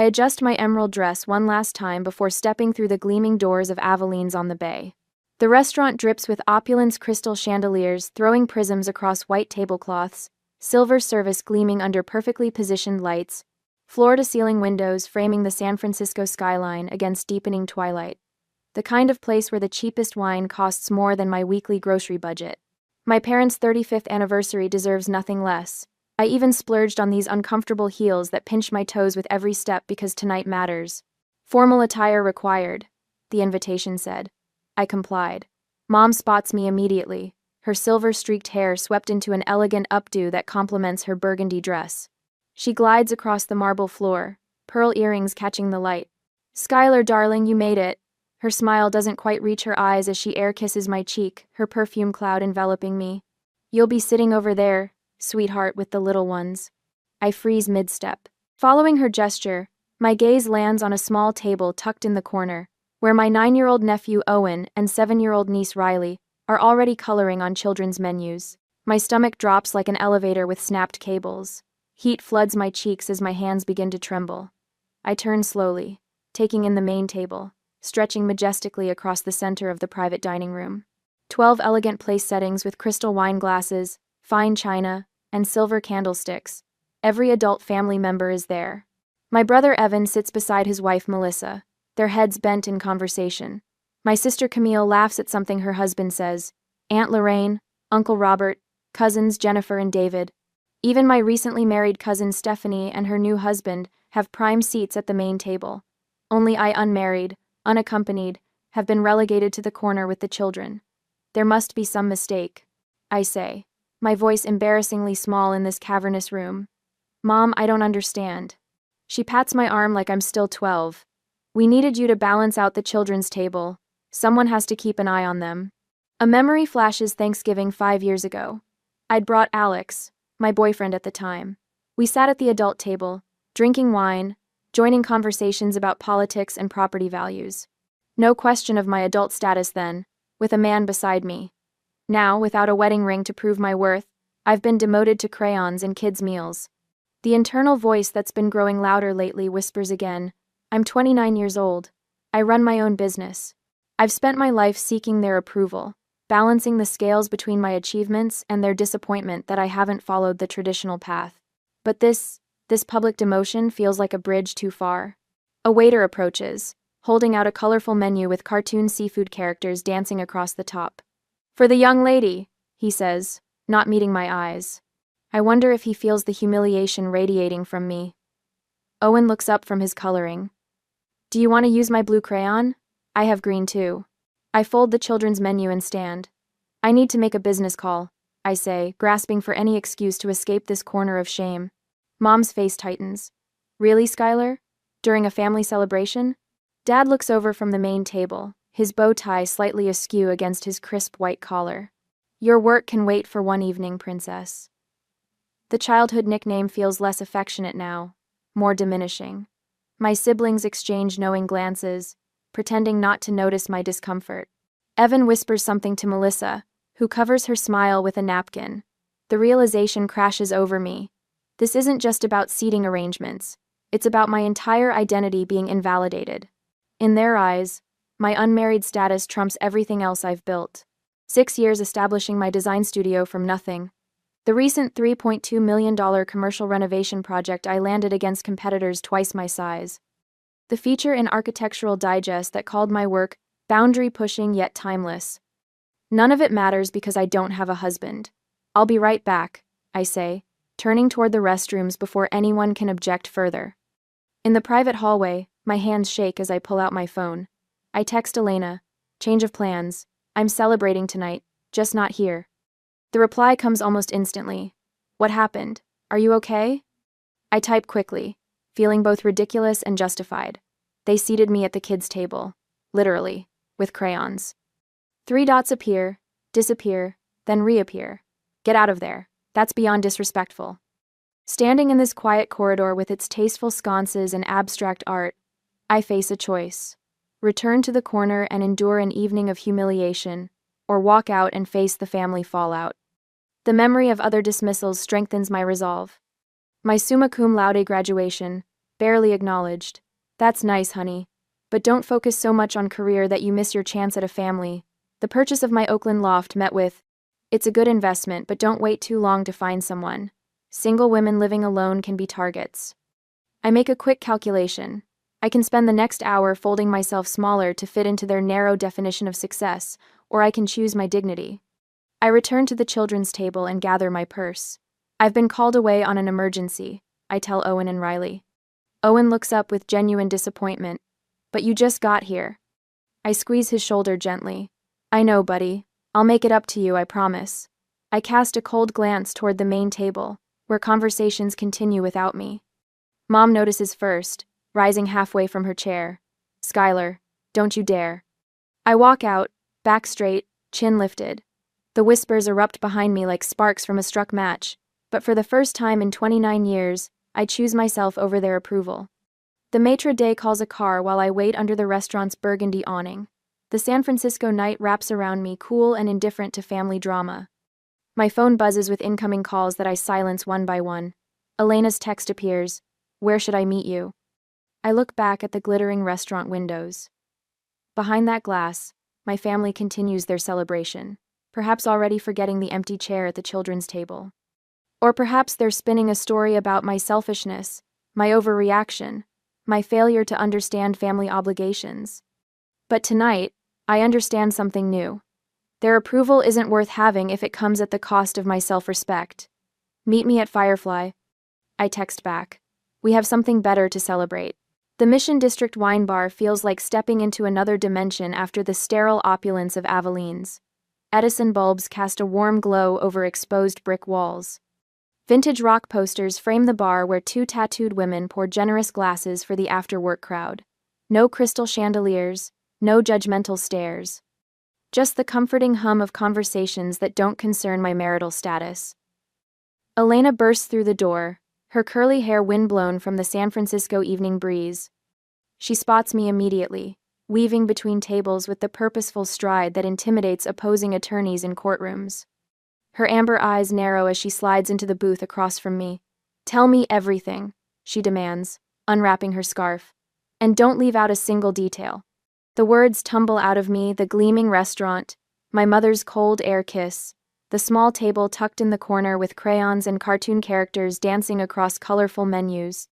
adjust my emerald dress one last time before stepping through the gleaming doors of Aveline's on the Bay. The restaurant drips with opulence crystal chandeliers throwing prisms across white tablecloths, silver service gleaming under perfectly positioned lights, floor-to-ceiling windows framing the San Francisco skyline against deepening twilight. The kind of place where the cheapest wine costs more than my weekly grocery budget. My parents' 35th anniversary deserves nothing less. I even splurged on these uncomfortable heels that pinch my toes with every step because tonight matters. Formal attire required, the invitation said. I complied. Mom spots me immediately, her silver-streaked hair swept into an elegant updo that complements her burgundy dress. She glides across the marble floor, pearl earrings catching the light. "Skylar, darling, you made it." Her smile doesn't quite reach her eyes as she air kisses my cheek, her perfume cloud enveloping me. "You'll be sitting over there, sweetheart, with the little ones." I freeze mid-step. Following her gesture, my gaze lands on a small table tucked in the corner, where my 9-year-old nephew Owen and 7-year-old niece Riley are already coloring on children's menus. My stomach drops like an elevator with snapped cables. Heat floods my cheeks as my hands begin to tremble. I turn slowly, taking in the main table, stretching majestically across the center of the private dining room. 12 elegant place settings with crystal wine glasses, fine china, and silver candlesticks. Every adult family member is there. My brother Evan sits beside his wife Melissa, their heads bent in conversation. My sister Camille laughs at something her husband says. Aunt Lorraine, Uncle Robert, cousins Jennifer and David. Even my recently married cousin Stephanie and her new husband have prime seats at the main table. Only I, unmarried, unaccompanied, have been relegated to the corner with the children. There must be some mistake, I say, my voice embarrassingly small in this cavernous room. Mom, I don't understand. She pats my arm like I'm still 12. We needed you to balance out the children's table. Someone has to keep an eye on them. A memory flashes Thanksgiving 5 years ago. I'd brought Alex, my boyfriend at the time. We sat at the adult table, drinking wine, joining conversations about politics and property values. No question of my adult status then, with a man beside me. Now, without a wedding ring to prove my worth, I've been demoted to crayons and kids' meals. The internal voice that's been growing louder lately whispers again, I'm 29 years old. I run my own business. I've spent my life seeking their approval, balancing the scales between my achievements and their disappointment that I haven't followed the traditional path. But this public demotion feels like a bridge too far. A waiter approaches, holding out a colorful menu with cartoon seafood characters dancing across the top. "For the young lady," he says, not meeting my eyes. I wonder if he feels the humiliation radiating from me. Owen looks up from his coloring. "Do you want to use my blue crayon? I have green too." I fold the children's menu and stand. "I need to make a business call," I say, grasping for any excuse to escape this corner of shame. Mom's face tightens. "Really, Skylar? During a family celebration?" Dad looks over from the main table, his bow tie slightly askew against his crisp white collar. "Your work can wait for one evening, princess." The childhood nickname feels less affectionate now, more diminishing. My siblings exchange knowing glances, pretending not to notice my discomfort. Evan whispers something to Melissa, who covers her smile with a napkin. The realization crashes over me. This isn't just about seating arrangements. It's about my entire identity being invalidated. In their eyes, my unmarried status trumps everything else I've built. 6 years establishing my design studio from nothing. The recent $3.2 million commercial renovation project I landed against competitors twice my size. The feature in Architectural Digest that called my work boundary-pushing yet timeless. None of it matters because I don't have a husband. "I'll be right back," I say, turning toward the restrooms before anyone can object further. In the private hallway, my hands shake as I pull out my phone. I text Elena, "Change of plans. I'm celebrating tonight, just not here." The reply comes almost instantly. "What happened? Are you okay?" I type quickly, feeling both ridiculous and justified. They seated me at the kids' table, literally, with crayons. 3 dots appear, disappear, then reappear. Get out of there. That's beyond disrespectful. Standing in this quiet corridor with its tasteful sconces and abstract art, I face a choice. Return to the corner and endure an evening of humiliation, or walk out and face the family fallout. The memory of other dismissals strengthens my resolve. My summa cum laude graduation, barely acknowledged. That's nice, honey. But don't focus so much on career that you miss your chance at a family. The purchase of my Oakland loft met with, it's a good investment, but don't wait too long to find someone. Single women living alone can be targets. I make a quick calculation. I can spend the next hour folding myself smaller to fit into their narrow definition of success, or I can choose my dignity. I return to the children's table and gather my purse. I've been called away on an emergency, I tell Owen and Riley. Owen looks up with genuine disappointment. But you just got here. I squeeze his shoulder gently. I know, buddy. I'll make it up to you, I promise. I cast a cold glance toward the main table, where conversations continue without me. Mom notices first, rising halfway from her chair. Skylar, don't you dare. I walk out, back straight, chin lifted. The whispers erupt behind me like sparks from a struck match, but for the first time in 29 years, I choose myself over their approval. The maitre d' calls a car while I wait under the restaurant's burgundy awning. The San Francisco night wraps around me, cool and indifferent to family drama. My phone buzzes with incoming calls that I silence one by one. Elena's text appears. Where should I meet you? I look back at the glittering restaurant windows. Behind that glass, my family continues their celebration, perhaps already forgetting the empty chair at the children's table. Or perhaps they're spinning a story about my selfishness, my overreaction, my failure to understand family obligations. But tonight, I understand something new. Their approval isn't worth having if it comes at the cost of my self-respect. Meet me at Firefly. I text back. We have something better to celebrate. The Mission District wine bar feels like stepping into another dimension after the sterile opulence of Avelines. Edison bulbs cast a warm glow over exposed brick walls. Vintage rock posters frame the bar where two tattooed women pour generous glasses for the after-work crowd. No crystal chandeliers, no judgmental stares. Just the comforting hum of conversations that don't concern my marital status. Elena bursts through the door, her curly hair windblown from the San Francisco evening breeze. She spots me immediately, weaving between tables with the purposeful stride that intimidates opposing attorneys in courtrooms. Her amber eyes narrow as she slides into the booth across from me. Tell me everything, she demands, unwrapping her scarf. And don't leave out a single detail. The words tumble out of me, the gleaming restaurant, my mother's cold air kiss, the small table tucked in the corner with crayons and cartoon characters dancing across colorful menus.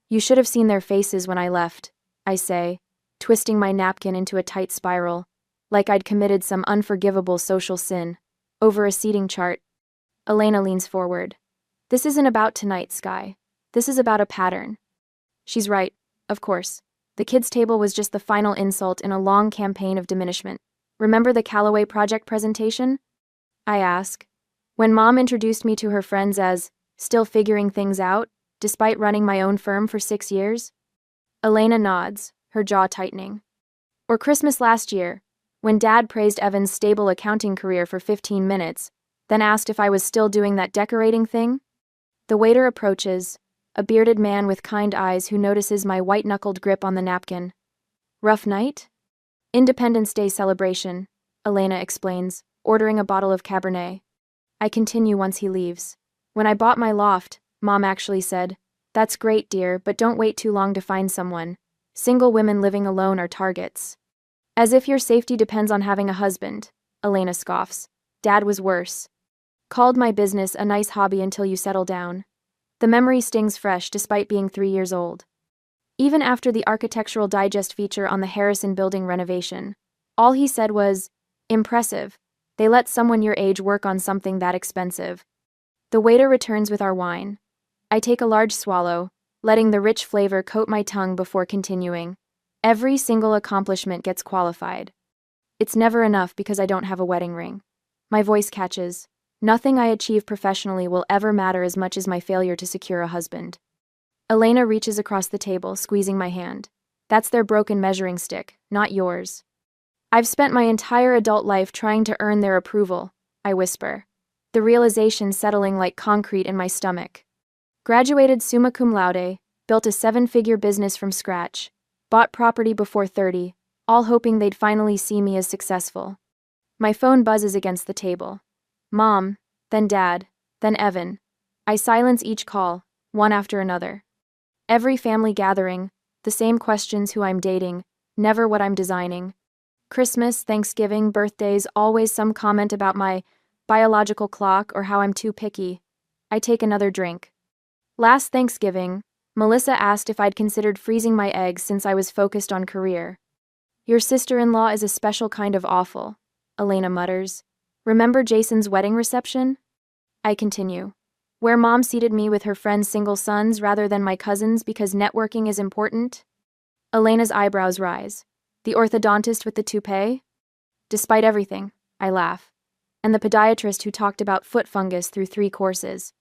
You should have seen their faces when I left, I say, twisting my napkin into a tight spiral, like I'd committed some unforgivable social sin. Over a seating chart. Elena leans forward. This isn't about tonight, Sky. This is about a pattern. She's right, of course. The kids' table was just the final insult in a long campaign of diminishment. Remember the Callaway project presentation? I ask. When Mom introduced me to her friends as still figuring things out, despite running my own firm for 6 years? Elena nods, her jaw tightening. Or Christmas last year, when Dad praised Evan's stable accounting career for 15 minutes, then asked if I was still doing that decorating thing? The waiter approaches, a bearded man with kind eyes who notices my white-knuckled grip on the napkin. Rough night? Independence Day celebration, Elena explains, ordering a bottle of Cabernet. I continue once he leaves. When I bought my loft, Mom actually said, That's great, dear, but don't wait too long to find someone. Single women living alone are targets. As if your safety depends on having a husband, Elena scoffs. Dad was worse. Called my business a nice hobby until you settle down. The memory stings fresh despite being 3 years old. Even after the Architectural Digest feature on the Harrison Building renovation, all he said was, impressive. They let someone your age work on something that expensive. The waiter returns with our wine. I take a large swallow, letting the rich flavor coat my tongue before continuing. Every single accomplishment gets qualified. It's never enough because I don't have a wedding ring. My voice catches. Nothing I achieve professionally will ever matter as much as my failure to secure a husband. Elena reaches across the table, squeezing my hand. That's their broken measuring stick, not yours. I've spent my entire adult life trying to earn their approval, I whisper, the realization settling like concrete in my stomach. Graduated summa cum laude, built a 7-figure business from scratch, bought property before 30, all hoping they'd finally see me as successful. My phone buzzes against the table. Mom, then Dad, then Evan. I silence each call, one after another. Every family gathering, the same questions: who I'm dating, never what I'm designing. Christmas, Thanksgiving, birthdays, always some comment about my biological clock or how I'm too picky. I take another drink. Last Thanksgiving, Melissa asked if I'd considered freezing my eggs since I was focused on career. Your sister-in-law is a special kind of awful, Elena mutters. Remember Jason's wedding reception? I continue. Where mom seated me with her friend's single sons rather than my cousins because networking is important? Elena's eyebrows rise. The orthodontist with the toupee? Despite everything, I laugh. And the podiatrist who talked about foot fungus through 3 courses.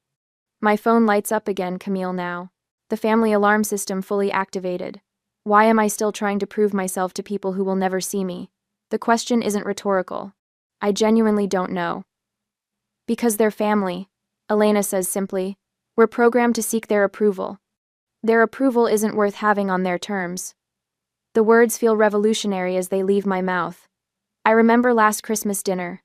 My phone lights up again, Camille now. The family alarm system fully activated. Why am I still trying to prove myself to people who will never see me? The question isn't rhetorical. I genuinely don't know. Because they're family, Elena says simply. We're programmed to seek their approval. Their approval isn't worth having on their terms. The words feel revolutionary as they leave my mouth. I remember last Christmas dinner.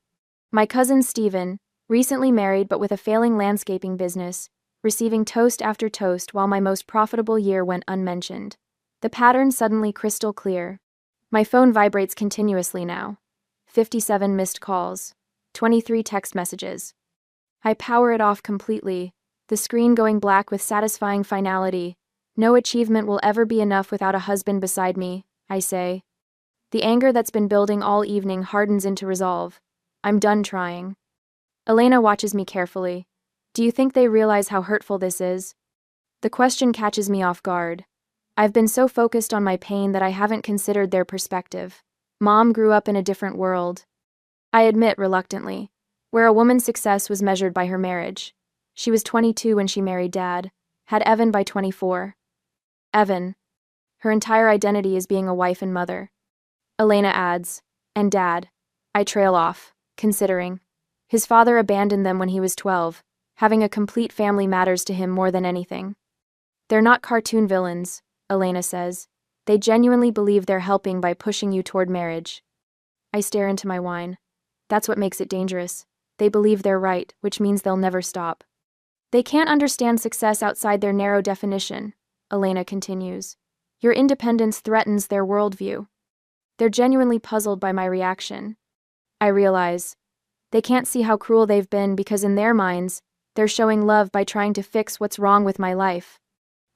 My cousin Stephen, recently married but with a failing landscaping business, receiving toast after toast while my most profitable year went unmentioned. The pattern suddenly crystal clear. My phone vibrates continuously now. 57 missed calls. 23 text messages. I power it off completely, the screen going black with satisfying finality. No achievement will ever be enough without a husband beside me, I say. The anger that's been building all evening hardens into resolve. I'm done trying. Elena watches me carefully. Do you think they realize how hurtful this is? The question catches me off guard. I've been so focused on my pain that I haven't considered their perspective. Mom grew up in a different world. I admit reluctantly, where a woman's success was measured by her marriage. She was 22 when she married Dad, had Evan by 24. Evan. Her entire identity is being a wife and mother. Elena adds, and Dad. I trail off, considering. His father abandoned them when he was 12. Having a complete family matters to him more than anything. They're not cartoon villains, Elena says. They genuinely believe they're helping by pushing you toward marriage. I stare into my wine. That's what makes it dangerous. They believe they're right, which means they'll never stop. They can't understand success outside their narrow definition, Elena continues. Your independence threatens their worldview. They're genuinely puzzled by my reaction. I realize. They can't see how cruel they've been because in their minds, they're showing love by trying to fix what's wrong with my life.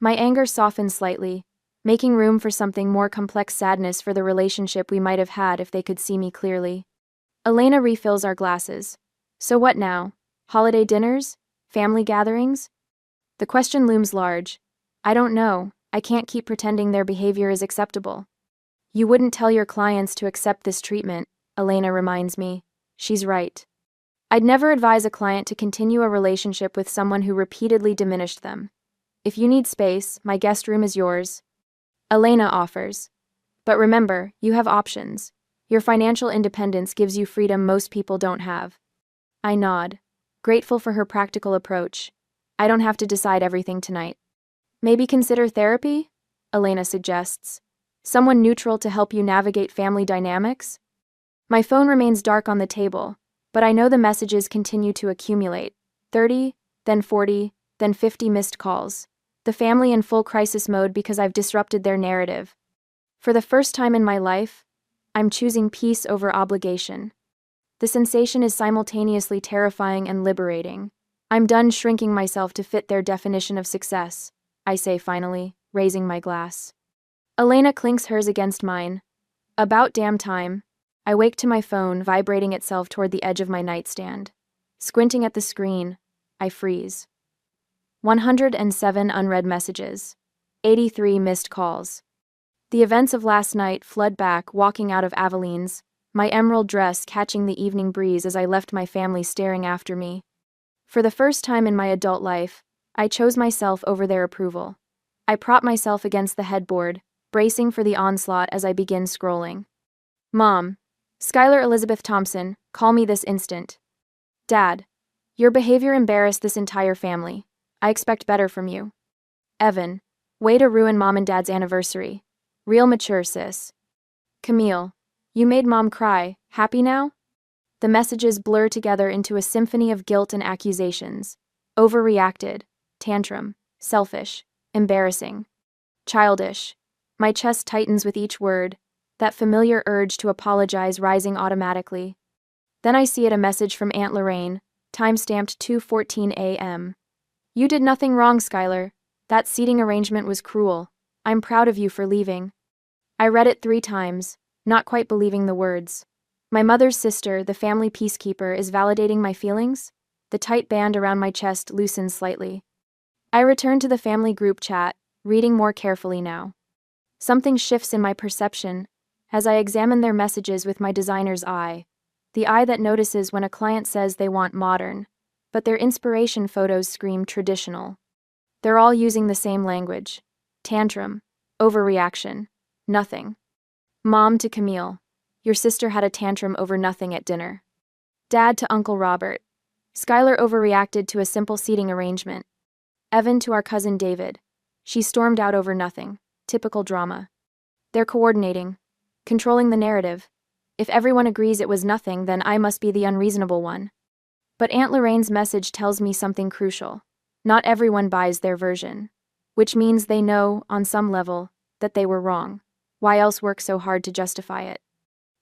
My anger softens slightly, making room for something more complex: sadness for the relationship we might have had if they could see me clearly. Elena refills our glasses. So what now? Holiday dinners? Family gatherings? The question looms large. I don't know. I can't keep pretending their behavior is acceptable. You wouldn't tell your clients to accept this treatment, Elena reminds me. She's right. I'd never advise a client to continue a relationship with someone who repeatedly diminished them. If you need space, my guest room is yours. Elena offers. But remember, you have options. Your financial independence gives you freedom most people don't have. I nod, grateful for her practical approach. I don't have to decide everything tonight. Maybe consider therapy? Elena suggests. Someone neutral to help you navigate family dynamics? My phone remains dark on the table, but I know the messages continue to accumulate. 30, then 40, then 50 missed calls. The family in full crisis mode because I've disrupted their narrative. For the first time in my life, I'm choosing peace over obligation. The sensation is simultaneously terrifying and liberating. I'm done shrinking myself to fit their definition of success, I say finally, raising my glass. Elena clinks hers against mine. About damn time. I wake to my phone vibrating itself toward the edge of my nightstand. Squinting at the screen, I freeze. 107 unread messages. 83 missed calls. The events of last night flood back, walking out of Aveline's, my emerald dress catching the evening breeze as I left my family staring after me. For the first time in my adult life, I chose myself over their approval. I prop myself against the headboard, bracing for the onslaught as I begin scrolling. Mom. Skylar Elizabeth Thompson, call me this instant. Dad. Your behavior embarrassed this entire family. I expect better from you. Evan. Way to ruin Mom and Dad's anniversary. Real mature, sis. Camille. You made Mom cry. Happy now? The messages blur together into a symphony of guilt and accusations. Overreacted. Tantrum. Selfish. Embarrassing. Childish. My chest tightens with each word, that familiar urge to apologize rising automatically. Then I see it, a message from Aunt Lorraine, time-stamped 2:14 a.m. You did nothing wrong, Skylar. That seating arrangement was cruel. I'm proud of you for leaving. I read it 3 times, not quite believing the words. My mother's sister, the family peacekeeper, is validating my feelings? The tight band around my chest loosens slightly. I return to the family group chat, reading more carefully now. Something shifts in my perception as I examine their messages with my designer's eye, the eye that notices when a client says they want modern, but their inspiration photos scream traditional. They're all using the same language. Tantrum, overreaction, nothing. Mom to Camille, your sister had a tantrum over nothing at dinner. Dad to Uncle Robert, Skylar overreacted to a simple seating arrangement. Evan to our cousin David, she stormed out over nothing. Typical drama. They're coordinating, controlling the narrative. If everyone agrees it was nothing, then I must be the unreasonable one. But Aunt Lorraine's message tells me something crucial. Not everyone buys their version. Which means they know, on some level, that they were wrong. Why else work so hard to justify it?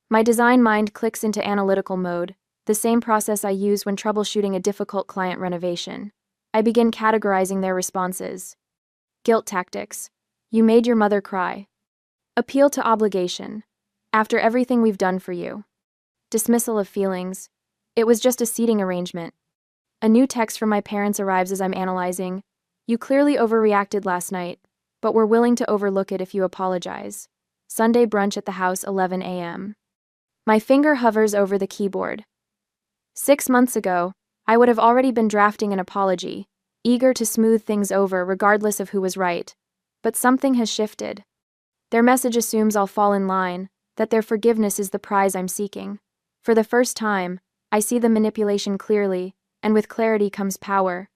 My design mind clicks into analytical mode, the same process I use when troubleshooting a difficult client renovation. I begin categorizing their responses. Guilt tactics. You made your mother cry. Appeal to obligation. After everything we've done for you. Dismissal of feelings. It was just a seating arrangement. A new text from my parents arrives as I'm analyzing. You clearly overreacted last night, but we're willing to overlook it if you apologize. Sunday brunch at the house, 11 a.m. My finger hovers over the keyboard. 6 months ago, I would have already been drafting an apology, eager to smooth things over regardless of who was right. But something has shifted. Their message assumes I'll fall in line, that their forgiveness is the prize I'm seeking. For the first time, I see the manipulation clearly, and with clarity comes power.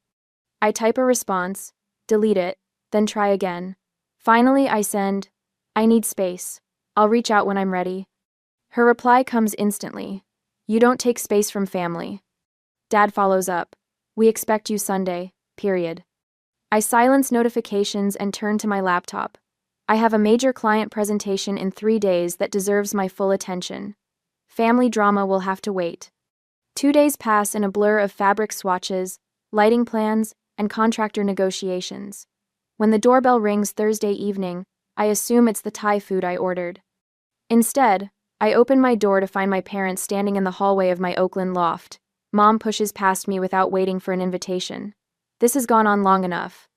I type a response, delete it, then try again. Finally, I send, I need space. I'll reach out when I'm ready. Her reply comes instantly. You don't take space from family. Dad follows up. We expect you Sunday, period. I silence notifications and turn to my laptop. I have a major client presentation in 3 days that deserves my full attention. Family drama will have to wait. 2 days pass in a blur of fabric swatches, lighting plans, and contractor negotiations. When the doorbell rings Thursday evening, I assume it's the Thai food I ordered. Instead, I open my door to find my parents standing in the hallway of my Oakland loft. Mom pushes past me without waiting for an invitation. This has gone on long enough.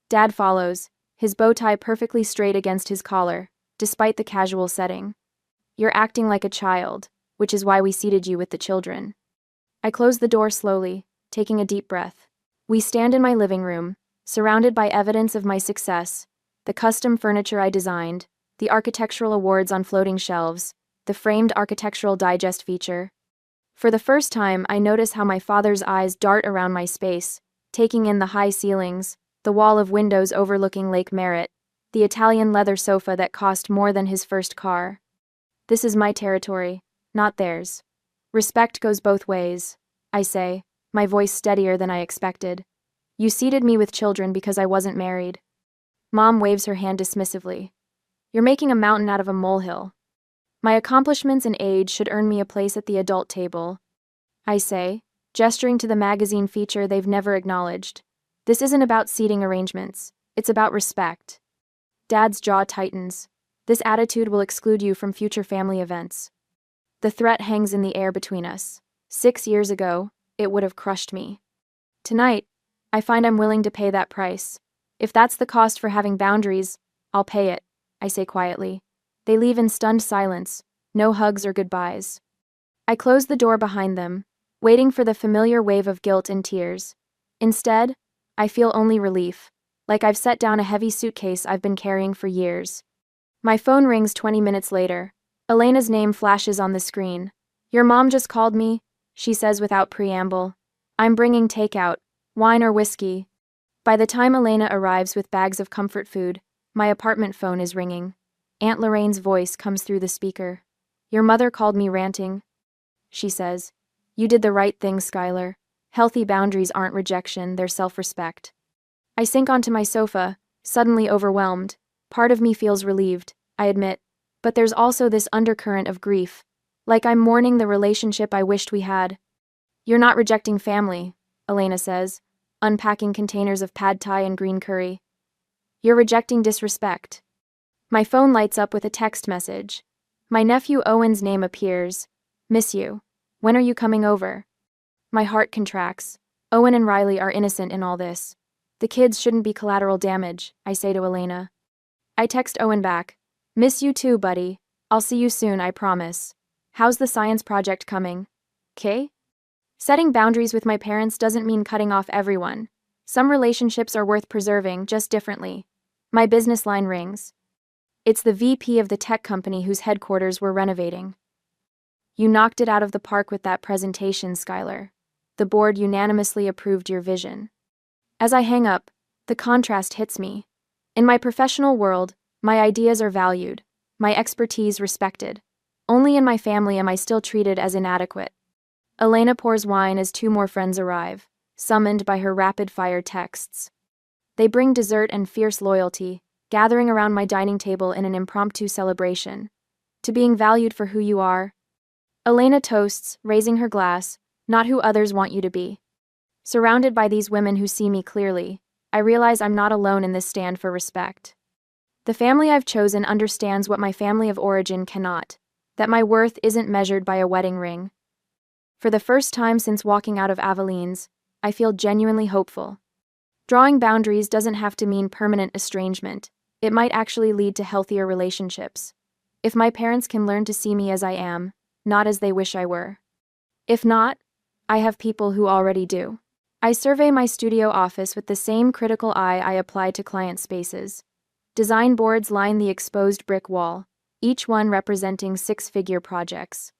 Dad follows, his bow tie perfectly straight against his collar, despite the casual setting. You're acting like a child, which is why we seated you with the children. I close the door slowly, taking a deep breath. We stand in my living room, surrounded by evidence of my success, the custom furniture I designed, the architectural awards on floating shelves, the framed architectural digest feature. For the first time, I notice how my father's eyes dart around my space, taking in the high ceilings, the wall of windows overlooking Lake Merritt, the Italian leather sofa that cost more than his first car. This is my territory, not theirs. Respect goes both ways, I say, my voice steadier than I expected. You seated me with children because I wasn't married. Mom waves her hand dismissively. You're making a mountain out of a molehill. My accomplishments and age should earn me a place at the adult table, I say, gesturing to the magazine feature they've never acknowledged. This isn't about seating arrangements, it's about respect. Dad's jaw tightens. This attitude will exclude you from future family events. The threat hangs in the air between us. 6 years ago, it would have crushed me. Tonight, I find I'm willing to pay that price. If that's the cost for having boundaries, I'll pay it, I say quietly. They leave in stunned silence, no hugs or goodbyes. I close the door behind them, waiting for the familiar wave of guilt and tears. Instead, I feel only relief, like I've set down a heavy suitcase I've been carrying for years. My phone rings 20 minutes later. Elena's name flashes on the screen. Your mom just called me, she says without preamble. I'm bringing takeout, wine or whiskey. By the time Elena arrives with bags of comfort food, my apartment phone is ringing. Aunt Lorraine's voice comes through the speaker. Your mother called me ranting, she says. You did the right thing, Skylar. Healthy boundaries aren't rejection, they're self-respect. I sink onto my sofa, suddenly overwhelmed. Part of me feels relieved, I admit, but there's also this undercurrent of grief. Like I'm mourning the relationship I wished we had. You're not rejecting family, Elena says, unpacking containers of pad thai and green curry. You're rejecting disrespect. My phone lights up with a text message. My nephew Owen's name appears. Miss you. When are you coming over? My heart contracts. Owen and Riley are innocent in all this. The kids shouldn't be collateral damage, I say to Elena. I text Owen back. Miss you too, buddy. I'll see you soon, I promise. How's the science project coming? 'Kay? Setting boundaries with my parents doesn't mean cutting off everyone. Some relationships are worth preserving, just differently. My business line rings. It's the VP of the tech company whose headquarters we're renovating. You knocked it out of the park with that presentation, Skylar. The board unanimously approved your vision. As I hang up, the contrast hits me. In my professional world, my ideas are valued, my expertise respected. Only in my family am I still treated as inadequate. Elena pours wine as two more friends arrive, summoned by her rapid-fire texts. They bring dessert and fierce loyalty, gathering around my dining table in an impromptu celebration. To being valued for who you are. Elena toasts, raising her glass, not who others want you to be. Surrounded by these women who see me clearly, I realize I'm not alone in this stand for respect. The family I've chosen understands what my family of origin cannot, that my worth isn't measured by a wedding ring. For the first time since walking out of Aveline's, I feel genuinely hopeful. Drawing boundaries doesn't have to mean permanent estrangement. It might actually lead to healthier relationships. If my parents can learn to see me as I am, not as they wish I were. If not, I have people who already do. I survey my studio office with the same critical eye I apply to client spaces. Design boards line the exposed brick wall, each one representing six-figure projects.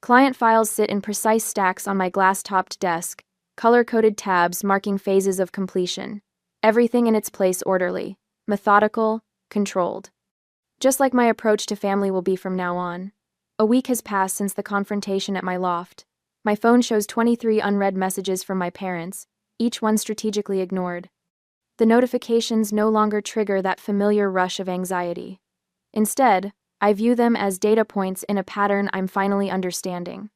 Client files sit in precise stacks on my glass-topped desk, color-coded tabs marking phases of completion. Everything in its place orderly, methodical, controlled. Just like my approach to family will be from now on. A week has passed since the confrontation at my loft. My phone shows 23 unread messages from my parents, each one strategically ignored. The notifications no longer trigger that familiar rush of anxiety. Instead, I view them as data points in a pattern I'm finally understanding.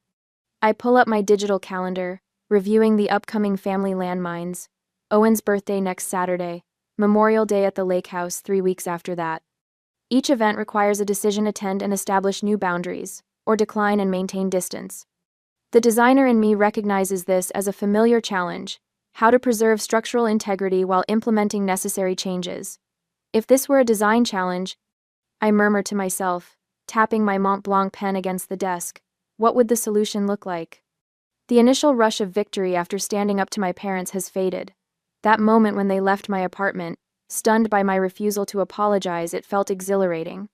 I pull up my digital calendar, reviewing the upcoming family landmines. Owen's birthday next Saturday, Memorial Day at the lake house 3 weeks after that. Each event requires a decision to attend and establish new boundaries, or decline and maintain distance. The designer in me recognizes this as a familiar challenge, how to preserve structural integrity while implementing necessary changes. If this were a design challenge, I murmur to myself, tapping my Mont Blanc pen against the desk, what would the solution look like? The initial rush of victory after standing up to my parents has faded. That moment when they left my apartment, stunned by my refusal to apologize, it felt exhilarating.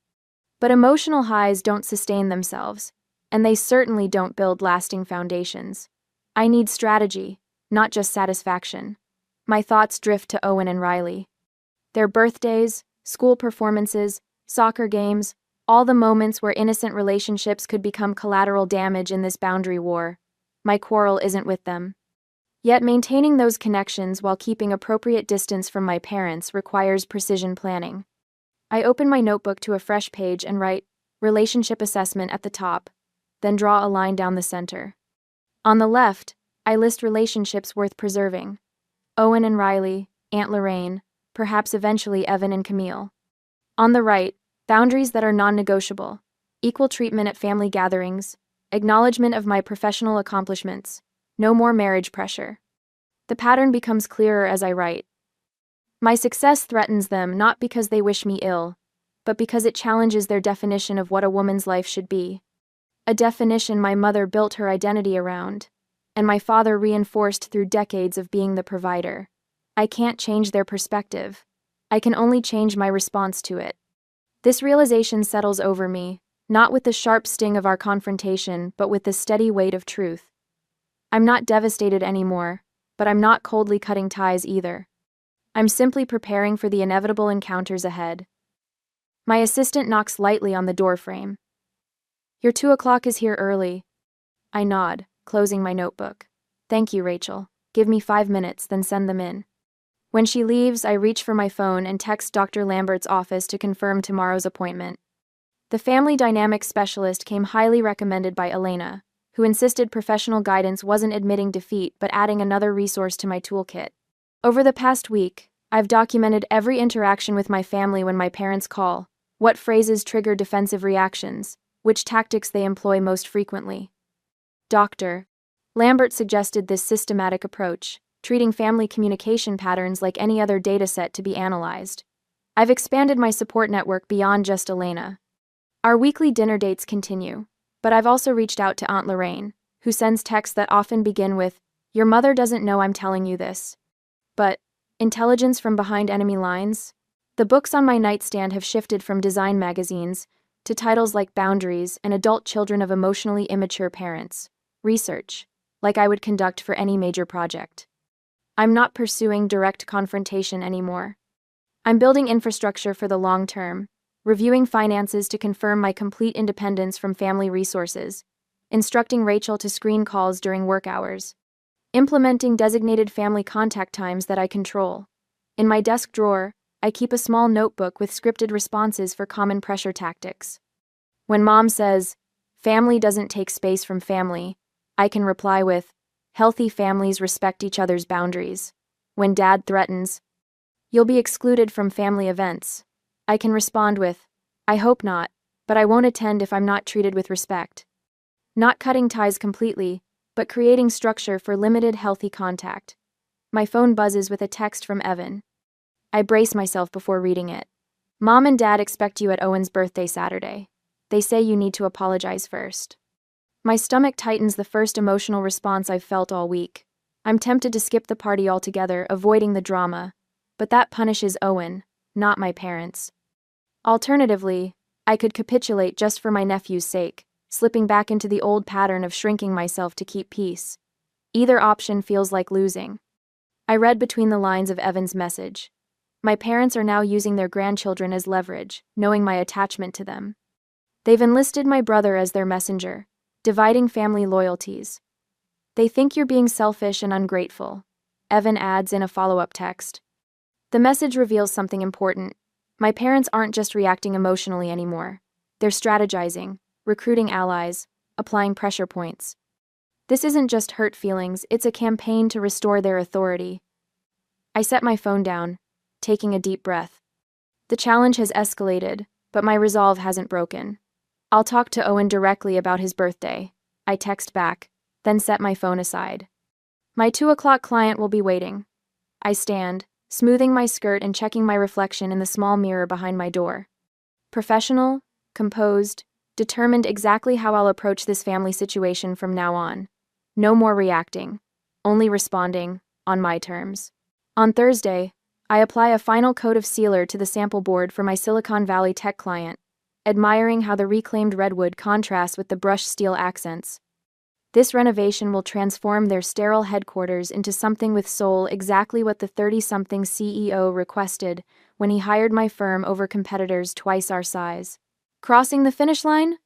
But emotional highs don't sustain themselves, and they certainly don't build lasting foundations. I need strategy, not just satisfaction. My thoughts drift to Owen and Riley. Their birthdays, school performances, soccer games, all the moments where innocent relationships could become collateral damage in this boundary war. My quarrel isn't with them. Yet maintaining those connections while keeping appropriate distance from my parents requires precision planning. I open my notebook to a fresh page and write, relationship assessment at the top, then draw a line down the center. On the left, I list relationships worth preserving. Owen and Riley, Aunt Lorraine, perhaps eventually Evan and Camille. On the right, boundaries that are non-negotiable, equal treatment at family gatherings, acknowledgement of my professional accomplishments, no more marriage pressure. The pattern becomes clearer as I write. My success threatens them not because they wish me ill, but because it challenges their definition of what a woman's life should be. A definition my mother built her identity around, and my father reinforced through decades of being the provider. I can't change their perspective. I can only change my response to it. This realization settles over me, not with the sharp sting of our confrontation, but with the steady weight of truth. I'm not devastated anymore, but I'm not coldly cutting ties either. I'm simply preparing for the inevitable encounters ahead. My assistant knocks lightly on the doorframe. Your 2:00 is here early. I nod, closing my notebook. Thank you, Rachel. Give me 5 minutes, then send them in. When she leaves, I reach for my phone and text Dr. Lambert's office to confirm tomorrow's appointment. The family dynamics specialist came highly recommended by Elena, who insisted professional guidance wasn't admitting defeat but adding another resource to my toolkit. Over the past week, I've documented every interaction with my family when my parents call, what phrases trigger defensive reactions, which tactics they employ most frequently. Dr. Lambert suggested this systematic approach, treating family communication patterns like any other dataset to be analyzed. I've expanded my support network beyond just Elena. Our weekly dinner dates continue, but I've also reached out to Aunt Lorraine, who sends texts that often begin with, "Your mother doesn't know I'm telling you this." But, intelligence from behind enemy lines? The books on my nightstand have shifted from design magazines to titles like Boundaries and Adult Children of Emotionally Immature Parents. Research, like I would conduct for any major project. I'm not pursuing direct confrontation anymore. I'm building infrastructure for the long term, reviewing finances to confirm my complete independence from family resources, instructing Rachel to screen calls during work hours, implementing designated family contact times that I control. In my desk drawer, I keep a small notebook with scripted responses for common pressure tactics. When Mom says, "Family doesn't take space from family," I can reply with, "Healthy families respect each other's boundaries." When Dad threatens, "You'll be excluded from family events," I can respond with, "I hope not, but I won't attend if I'm not treated with respect." Not cutting ties completely, but creating structure for limited healthy contact. My phone buzzes with a text from Evan. I brace myself before reading it. "Mom and Dad expect you at Owen's birthday Saturday. They say you need to apologize first." My stomach tightens, the first emotional response I've felt all week. I'm tempted to skip the party altogether, avoiding the drama, but that punishes Owen, not my parents. Alternatively, I could capitulate just for my nephew's sake, slipping back into the old pattern of shrinking myself to keep peace. Either option feels like losing. I read between the lines of Evan's message. My parents are now using their grandchildren as leverage, knowing my attachment to them. They've enlisted my brother as their messenger, dividing family loyalties. "They think you're being selfish and ungrateful," Evan adds in a follow-up text. The message reveals something important. My parents aren't just reacting emotionally anymore. They're strategizing, recruiting allies, applying pressure points. This isn't just hurt feelings, it's a campaign to restore their authority. I set my phone down, taking a deep breath. The challenge has escalated, but my resolve hasn't broken. I'll talk to Owen directly about his birthday, I text back, then set my phone aside. My 2 o'clock client will be waiting. I stand, smoothing my skirt and checking my reflection in the small mirror behind my door. Professional, composed, determined exactly how I'll approach this family situation from now on. No more reacting, only responding, on my terms. On Thursday, I apply a final coat of sealer to the sample board for my Silicon Valley tech client, admiring how the reclaimed redwood contrasts with the brushed steel accents. This renovation will transform their sterile headquarters into something with soul, exactly what the 30-something CEO requested when he hired my firm over competitors twice our size. Crossing the finish line?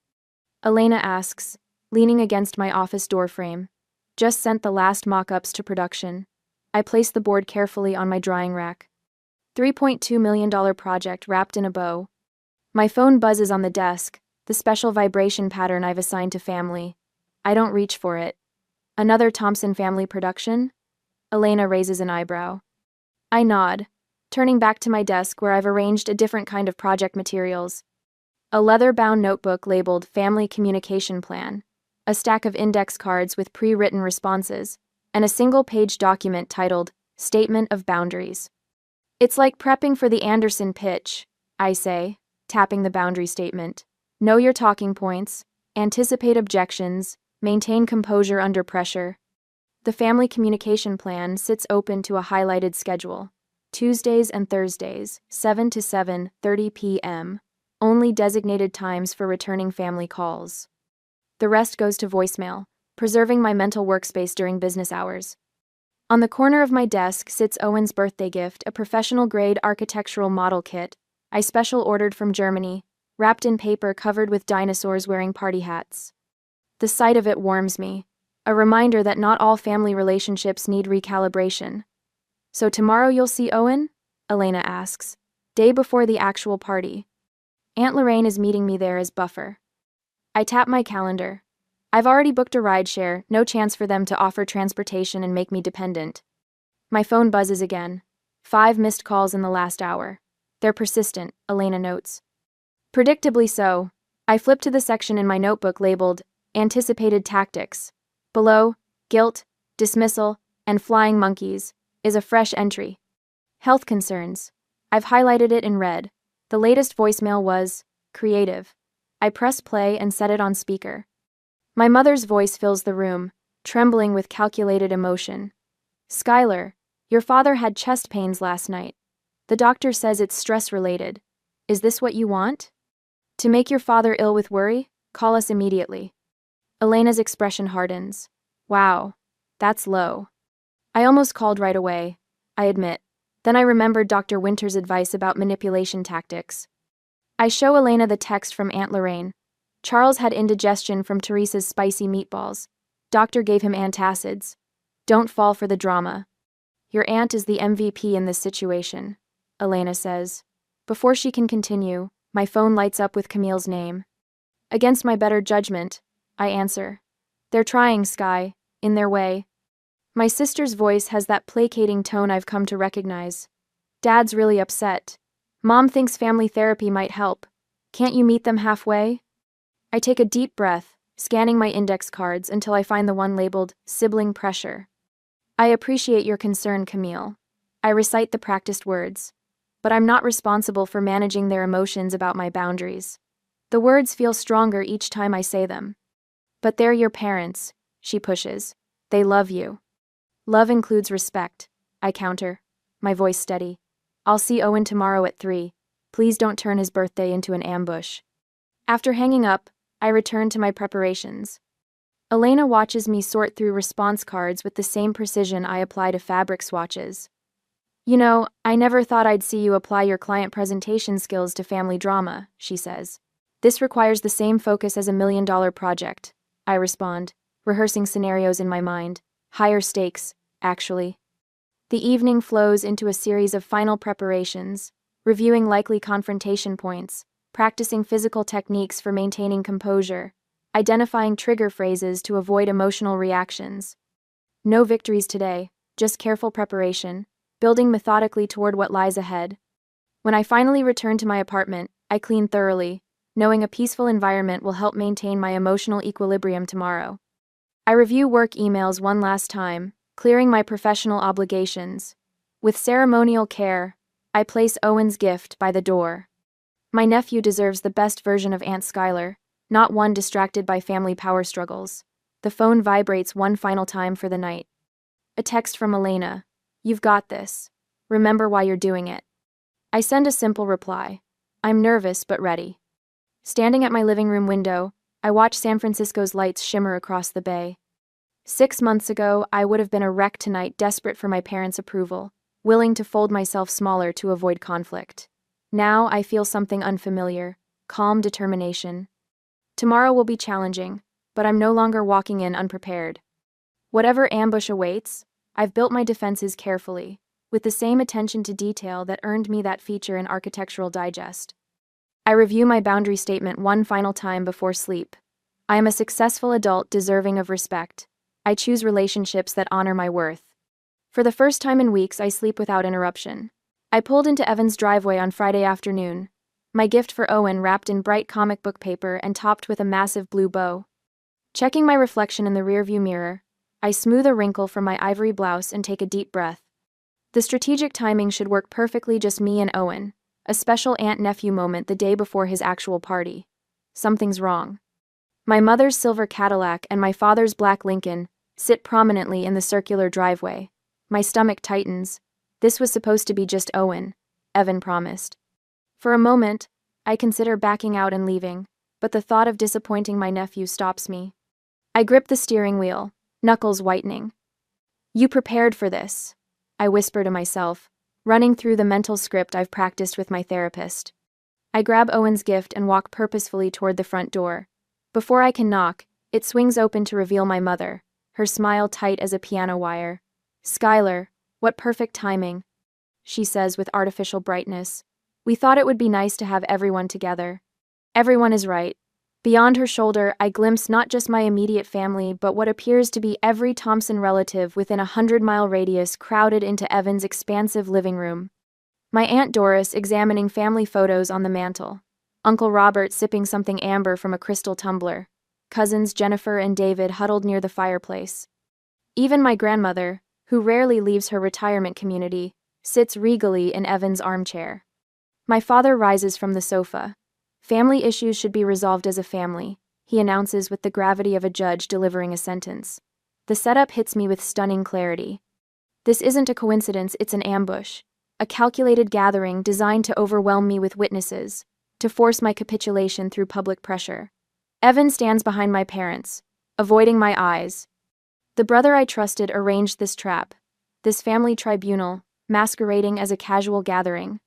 Elena asks, leaning against my office doorframe. Just sent the last mock-ups to production. I place the board carefully on my drying rack. $3.2 million project wrapped in a bow. My phone buzzes on the desk, the special vibration pattern I've assigned to family. I don't reach for it. Another Thompson family production? Elena raises an eyebrow. I nod, turning back to my desk where I've arranged a different kind of project materials. A leather-bound notebook labeled Family Communication Plan, a stack of index cards with pre-written responses, and a single-page document titled Statement of Boundaries. It's like prepping for the Anderson pitch, I say, tapping the boundary statement. Know your talking points, anticipate objections, maintain composure under pressure. The family communication plan sits open to a highlighted schedule. Tuesdays and Thursdays, 7 to 7:30 p.m., only designated times for returning family calls. The rest goes to voicemail, preserving my mental workspace during business hours. On the corner of my desk sits Owen's birthday gift, a professional-grade architectural model kit I special ordered from Germany, wrapped in paper covered with dinosaurs wearing party hats. The sight of it warms me, a reminder that not all family relationships need recalibration. So tomorrow you'll see Owen? Elena asks. Day before the actual party. Aunt Lorraine is meeting me there as buffer. I tap my calendar. I've already booked a rideshare, no chance for them to offer transportation and make me dependent. My phone buzzes again. 5 missed calls in the last hour. They're persistent, Elena notes. Predictably so. I flip to the section in my notebook labeled Anticipated Tactics. Below, guilt, dismissal, and flying monkeys, is a fresh entry. Health concerns. I've highlighted it in red. The latest voicemail was creative. I press play and set it on speaker. My mother's voice fills the room, trembling with calculated emotion. Skylar, your father had chest pains last night. The doctor says it's stress-related. Is this what you want? To make your father ill with worry? Call us immediately. Elena's expression hardens. Wow, that's low. I almost called right away, I admit. Then I remembered Dr. Winter's advice about manipulation tactics. I show Elena the text from Aunt Lorraine. Charles had indigestion from Teresa's spicy meatballs. Doctor gave him antacids. Don't fall for the drama. Your aunt is the MVP in this situation, Elena says. Before she can continue, my phone lights up with Camille's name. Against my better judgment, I answer. They're trying, Sky, in their way. My sister's voice has that placating tone I've come to recognize. Dad's really upset. Mom thinks family therapy might help. Can't you meet them halfway? I take a deep breath, scanning my index cards until I find the one labeled sibling pressure. I appreciate your concern, Camille. I recite the practiced words. But I'm not responsible for managing their emotions about my boundaries. The words feel stronger each time I say them. But they're your parents, she pushes. They love you. Love includes respect, I counter, my voice steady. I'll see Owen tomorrow at 3. Please don't turn his birthday into an ambush. After hanging up, I return to my preparations. Elena watches me sort through response cards with the same precision I apply to fabric swatches. You know, I never thought I'd see you apply your client presentation skills to family drama, she says. This requires the same focus as a $1 million project, I respond, rehearsing scenarios in my mind. Higher stakes, actually. The evening flows into a series of final preparations, reviewing likely confrontation points, practicing physical techniques for maintaining composure, identifying trigger phrases to avoid emotional reactions. No victories today, just careful preparation, building methodically toward what lies ahead. When I finally return to my apartment, I clean thoroughly, knowing a peaceful environment will help maintain my emotional equilibrium tomorrow. I review work emails one last time, clearing my professional obligations. With ceremonial care, I place Owen's gift by the door. My nephew deserves the best version of Aunt Skylar, not one distracted by family power struggles. The phone vibrates one final time for the night. A text from Elena. You've got this. Remember why you're doing it. I send a simple reply. I'm nervous but ready. Standing at my living room window, I watch San Francisco's lights shimmer across the bay. 6 months ago, I would have been a wreck tonight, desperate for my parents' approval, willing to fold myself smaller to avoid conflict. Now I feel something unfamiliar, calm determination. Tomorrow will be challenging, but I'm no longer walking in unprepared. Whatever ambush awaits, I've built my defenses carefully, with the same attention to detail that earned me that feature in Architectural Digest. I review my boundary statement one final time before sleep. I am a successful adult deserving of respect. I choose relationships that honor my worth. For the first time in weeks, I sleep without interruption. I pulled into Evan's driveway on Friday afternoon, my gift for Owen wrapped in bright comic book paper and topped with a massive blue bow. Checking my reflection in the rearview mirror, I smooth a wrinkle from my ivory blouse and take a deep breath. The strategic timing should work perfectly, just me and Owen, a special aunt-nephew moment the day before his actual party. Something's wrong. My mother's silver Cadillac and my father's black Lincoln sit prominently in the circular driveway. My stomach tightens. This was supposed to be just Owen, Evan promised. For a moment, I consider backing out and leaving, but the thought of disappointing my nephew stops me. I grip the steering wheel, knuckles whitening. You prepared for this, I whisper to myself, running through the mental script I've practiced with my therapist. I grab Owen's gift and walk purposefully toward the front door. Before I can knock, it swings open to reveal my mother, her smile tight as a piano wire. Skylar, What perfect timing, she says with artificial brightness. We thought it would be nice to have everyone together. Everyone is right. Beyond her shoulder, I glimpse not just my immediate family, but what appears to be every Thompson relative within a 100-mile radius crowded into Evan's expansive living room. My Aunt Doris examining family photos on the mantel. Uncle Robert sipping something amber from a crystal tumbler. Cousins Jennifer and David huddled near the fireplace. Even my grandmother, who rarely leaves her retirement community, sits regally in Evan's armchair. My father rises from the sofa. Family issues should be resolved as a family, he announces with the gravity of a judge delivering a sentence. The setup hits me with stunning clarity. This isn't a coincidence, it's an ambush. A calculated gathering designed to overwhelm me with witnesses, to force my capitulation through public pressure. Evan stands behind my parents, avoiding my eyes. The brother I trusted arranged this trap, this family tribunal, masquerading as a casual gathering.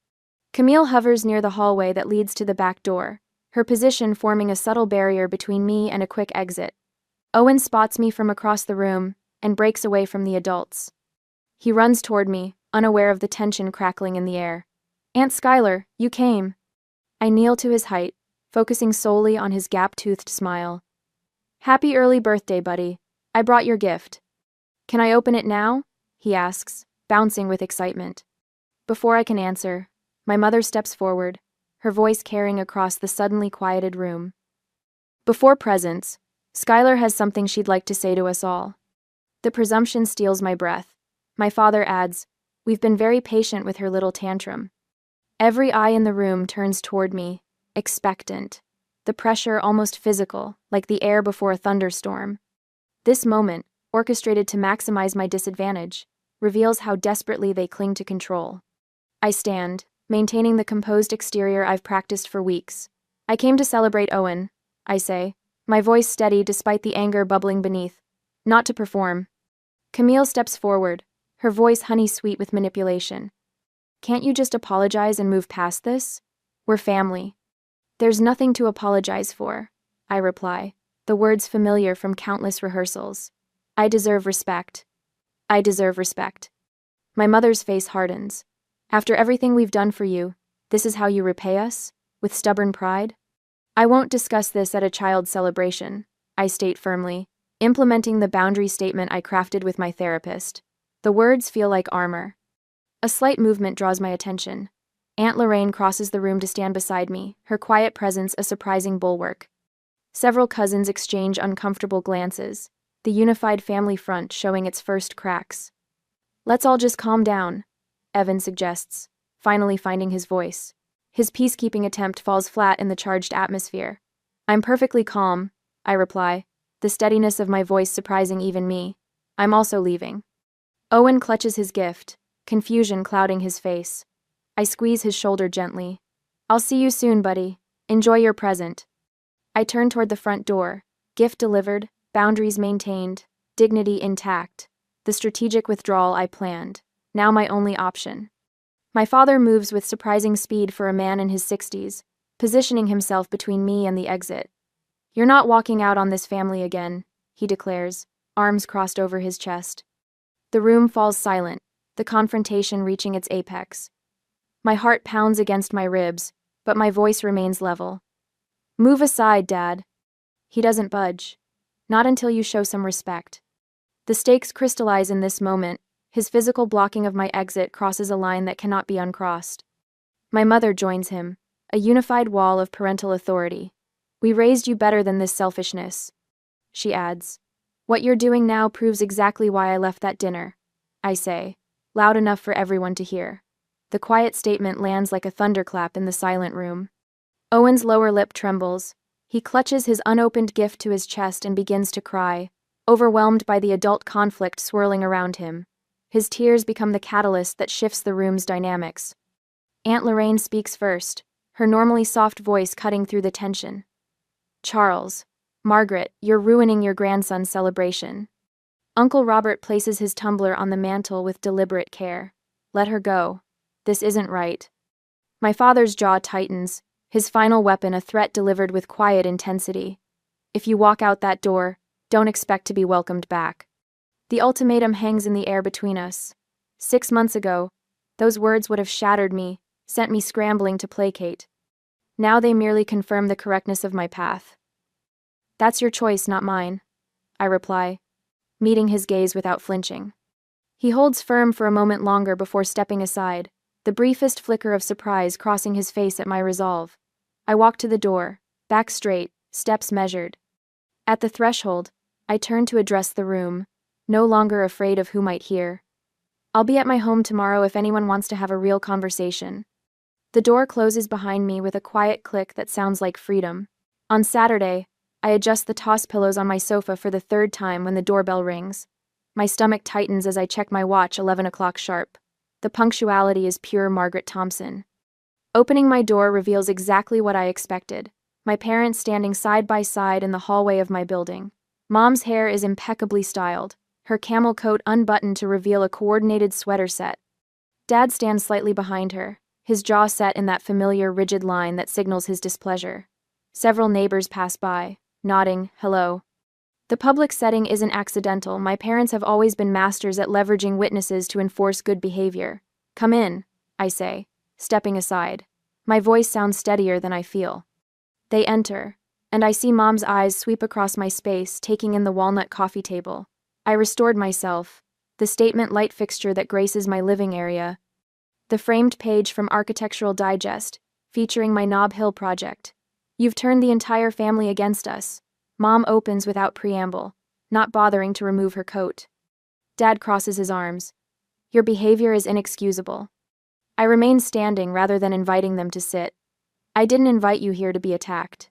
Camille hovers near the hallway that leads to the back door, her position forming a subtle barrier between me and a quick exit. Owen spots me from across the room and breaks away from the adults. He runs toward me, unaware of the tension crackling in the air. Aunt Skylar, you came. I kneel to his height, focusing solely on his gap-toothed smile. Happy early birthday, buddy. I brought your gift. Can I open it now? He asks, bouncing with excitement. Before I can answer, my mother steps forward, her voice carrying across the suddenly quieted room. Before presents, Skylar has something she'd like to say to us all. The presumption steals my breath. My father adds, we've been very patient with her little tantrum. Every eye in the room turns toward me, expectant. The pressure almost physical, like the air before a thunderstorm. This moment, orchestrated to maximize my disadvantage, reveals how desperately they cling to control. I stand, maintaining the composed exterior I've practiced for weeks. I came to celebrate Owen, I say, my voice steady despite the anger bubbling beneath. Not to perform. Camille steps forward, her voice honey-sweet with manipulation. Can't you just apologize and move past this? We're family. There's nothing to apologize for, I reply, the words familiar from countless rehearsals. I deserve respect. I deserve respect. My mother's face hardens. After everything we've done for you, this is how you repay us? With stubborn pride? I won't discuss this at a child's celebration, I state firmly, implementing the boundary statement I crafted with my therapist. The words feel like armor. A slight movement draws my attention. Aunt Lorraine crosses the room to stand beside me, her quiet presence a surprising bulwark. Several cousins exchange uncomfortable glances, the unified family front showing its first cracks. Let's all just calm down, Evan suggests, finally finding his voice. His peacekeeping attempt falls flat in the charged atmosphere. I'm perfectly calm, I reply, the steadiness of my voice surprising even me. I'm also leaving. Owen clutches his gift, confusion clouding his face. I squeeze his shoulder gently. I'll see you soon, buddy. Enjoy your present. I turn toward the front door, gift delivered, boundaries maintained, dignity intact, the strategic withdrawal I planned, now my only option. My father moves with surprising speed for a man in his 60s, positioning himself between me and the exit. You're not walking out on this family again, he declares, arms crossed over his chest. The room falls silent, the confrontation reaching its apex. My heart pounds against my ribs, but my voice remains level. Move aside, Dad. He doesn't budge. Not until you show some respect. The stakes crystallize in this moment. His physical blocking of my exit crosses a line that cannot be uncrossed. My mother joins him, a unified wall of parental authority. We raised you better than this selfishness, she adds. What you're doing now proves exactly why I left that dinner, I say, loud enough for everyone to hear. The quiet statement lands like a thunderclap in the silent room. Owen's lower lip trembles. He clutches his unopened gift to his chest and begins to cry, overwhelmed by the adult conflict swirling around him. His tears become the catalyst that shifts the room's dynamics. Aunt Lorraine speaks first, her normally soft voice cutting through the tension. Charles, Margaret, you're ruining your grandson's celebration. Uncle Robert places his tumbler on the mantel with deliberate care. Let her go. This isn't right. My father's jaw tightens, his final weapon a threat delivered with quiet intensity. If you walk out that door, don't expect to be welcomed back. The ultimatum hangs in the air between us. 6 months ago, those words would have shattered me, sent me scrambling to placate. Now they merely confirm the correctness of my path. That's your choice, not mine, I reply, meeting his gaze without flinching. He holds firm for a moment longer before stepping aside, the briefest flicker of surprise crossing his face at my resolve. I walk to the door, back straight, steps measured. At the threshold, I turn to address the room, no longer afraid of who might hear. I'll be at my home tomorrow if anyone wants to have a real conversation. The door closes behind me with a quiet click that sounds like freedom. On Saturday, I adjust the toss pillows on my sofa for the third time when the doorbell rings. My stomach tightens as I check my watch, 11 o'clock sharp. The punctuality is pure Margaret Thompson. Opening my door reveals exactly what I expected. My parents standing side by side in the hallway of my building. Mom's hair is impeccably styled, her camel coat unbuttoned to reveal a coordinated sweater set. Dad stands slightly behind her, his jaw set in that familiar rigid line that signals his displeasure. Several neighbors pass by, nodding, hello. The public setting isn't accidental. My parents have always been masters at leveraging witnesses to enforce good behavior. Come in, I say, stepping aside. My voice sounds steadier than I feel. They enter, and I see Mom's eyes sweep across my space, taking in the walnut coffee table. I restored myself, the statement light fixture that graces my living area, the framed page from Architectural Digest, featuring my Nob Hill project. You've turned the entire family against us. Mom opens without preamble, not bothering to remove her coat. Dad crosses his arms. Your behavior is inexcusable. I remain standing rather than inviting them to sit. I didn't invite you here to be attacked.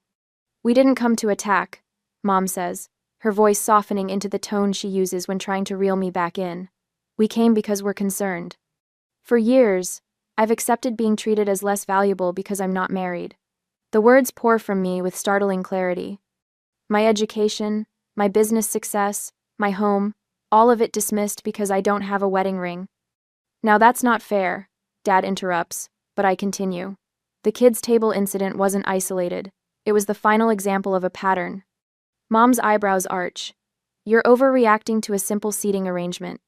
We didn't come to attack, Mom says, her voice softening into the tone she uses when trying to reel me back in. We came because we're concerned. For years, I've accepted being treated as less valuable because I'm not married. The words pour from me with startling clarity. My education, my business success, my home, all of it dismissed because I don't have a wedding ring. Now that's not fair, Dad interrupts, but I continue. The kids' table incident wasn't isolated. It was the final example of a pattern. Mom's eyebrows arch. You're overreacting to a simple seating arrangement.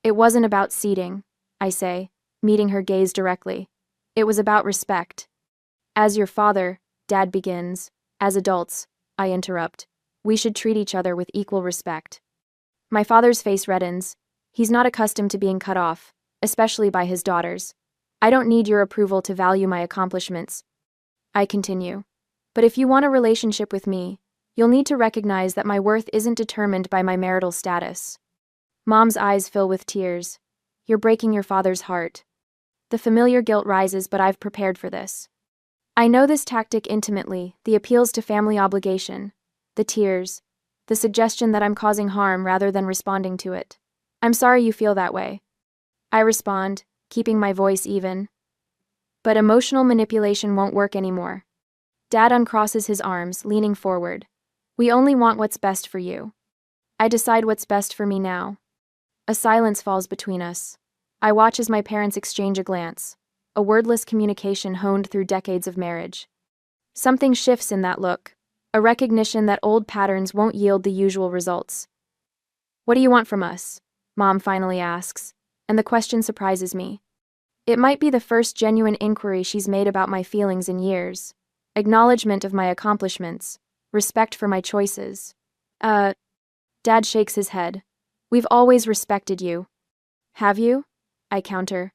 It wasn't about seating, I say, meeting her gaze directly. It was about respect. As your father, Dad begins. As adults, I interrupt. We should treat each other with equal respect. My father's face reddens. He's not accustomed to being cut off, especially by his daughters. I don't need your approval to value my accomplishments. I continue. But if you want a relationship with me, you'll need to recognize that my worth isn't determined by my marital status. Mom's eyes fill with tears. You're breaking your father's heart. The familiar guilt rises, but I've prepared for this. I know this tactic intimately, the appeals to family obligation, the tears, the suggestion that I'm causing harm rather than responding to it. I'm sorry you feel that way. I respond, keeping my voice even. But emotional manipulation won't work anymore. Dad uncrosses his arms, leaning forward. We only want what's best for you. I decide what's best for me now. A silence falls between us. I watch as my parents exchange a glance, a wordless communication honed through decades of marriage. Something shifts in that look, a recognition that old patterns won't yield the usual results. What do you want from us? Mom finally asks, and the question surprises me. It might be the first genuine inquiry she's made about my feelings in years. Acknowledgement of my accomplishments, respect for my choices. Dad shakes his head. We've always respected you. Have you? I counter.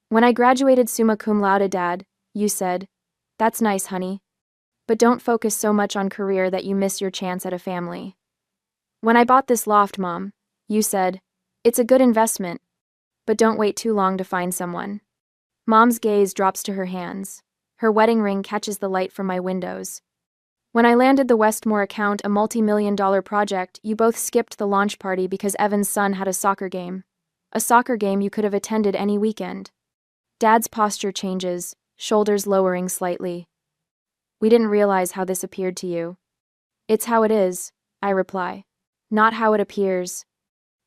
When I graduated summa cum laude, Dad, you said, that's nice, honey. But don't focus so much on career that you miss your chance at a family. When I bought this loft, Mom, you said, it's a good investment, but don't wait too long to find someone. Mom's gaze drops to her hands. Her wedding ring catches the light from my windows. When I landed the Westmore account, a multi-million-dollar project, you both skipped the launch party because Evan's son had a soccer game. A soccer game you could have attended any weekend. Dad's posture changes, shoulders lowering slightly. We didn't realize how this appeared to you. It's how it is, I reply. Not how it appears.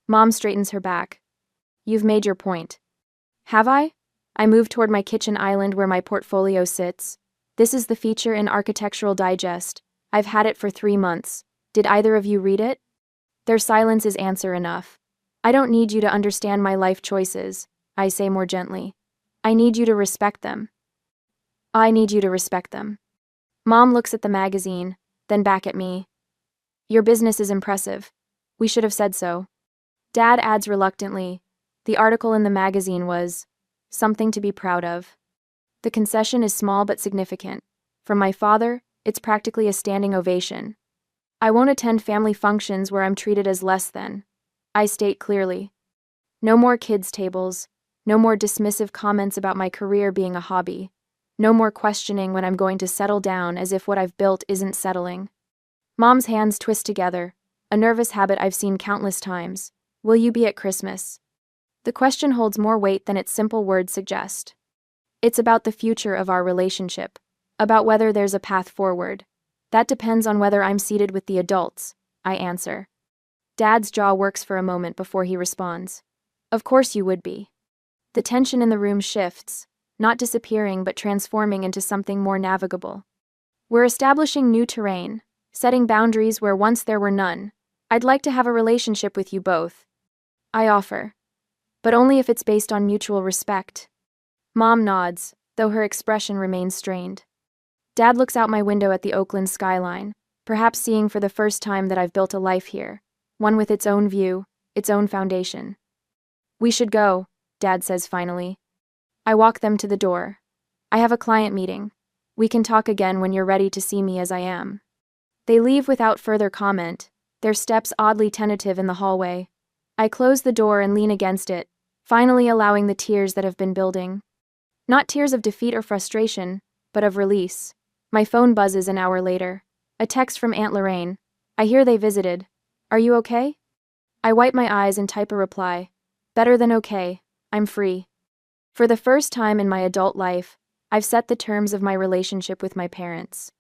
Mom straightens her back. You've made your point. Have I? I move toward my kitchen island where my portfolio sits. This is the feature in Architectural Digest. I've had it for 3 months. Did either of you read it? Their silence is answer enough. I don't need you to understand my life choices. I say more gently. I need you to respect them. I need you to respect them. Mom looks at the magazine, then back at me. Your business is impressive. We should have said so. Dad adds reluctantly. The article in the magazine was something to be proud of. The concession is small but significant. From my father, it's practically a standing ovation. I won't attend family functions where I'm treated as less than. I state clearly. No more kids' tables. No more dismissive comments about my career being a hobby. No more questioning when I'm going to settle down as if what I've built isn't settling. Mom's hands twist together, a nervous habit I've seen countless times. Will you be at Christmas? The question holds more weight than its simple words suggest. It's about the future of our relationship, about whether there's a path forward. That depends on whether I'm seated with the adults, I answer. Dad's jaw works for a moment before he responds. Of course you would be. The tension in the room shifts, not disappearing but transforming into something more navigable. We're establishing new terrain, setting boundaries where once there were none. I'd like to have a relationship with you both. I offer. But only if it's based on mutual respect. Mom nods, though her expression remains strained. Dad looks out my window at the Oakland skyline, perhaps seeing for the first time that I've built a life here, one with its own view, its own foundation. We should go, Dad says finally. I walk them to the door. I have a client meeting. We can talk again when you're ready to see me as I am. They leave without further comment, their steps oddly tentative in the hallway. I close the door and lean against it, finally allowing the tears that have been building. Not tears of defeat or frustration, but of release. My phone buzzes an hour later. A text from Aunt Lorraine. I hear they visited. Are you okay? I wipe my eyes and type a reply. Better than okay. I'm free. For the first time in my adult life, I've set the terms of my relationship with my parents.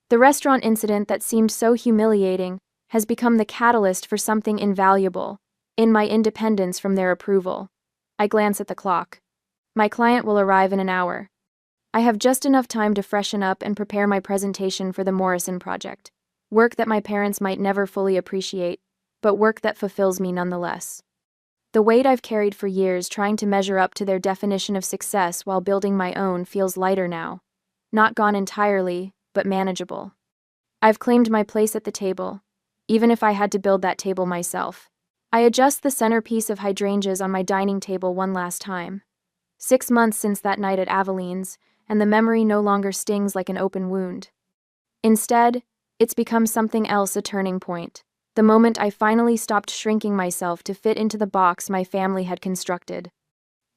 The restaurant incident that seemed so humiliating has become the catalyst for something invaluable, in my independence from their approval. I glance at the clock. My client will arrive in an hour. I have just enough time to freshen up and prepare my presentation for the Morrison project. Work that my parents might never fully appreciate, but work that fulfills me nonetheless. The weight I've carried for years trying to measure up to their definition of success while building my own feels lighter now. Not gone entirely, but manageable. I've claimed my place at the table, even if I had to build that table myself. I adjust the centerpiece of hydrangeas on my dining table one last time. 6 months since that night at Aveline's, and the memory no longer stings like an open wound. Instead, it's become something else, a turning point. The moment I finally stopped shrinking myself to fit into the box my family had constructed.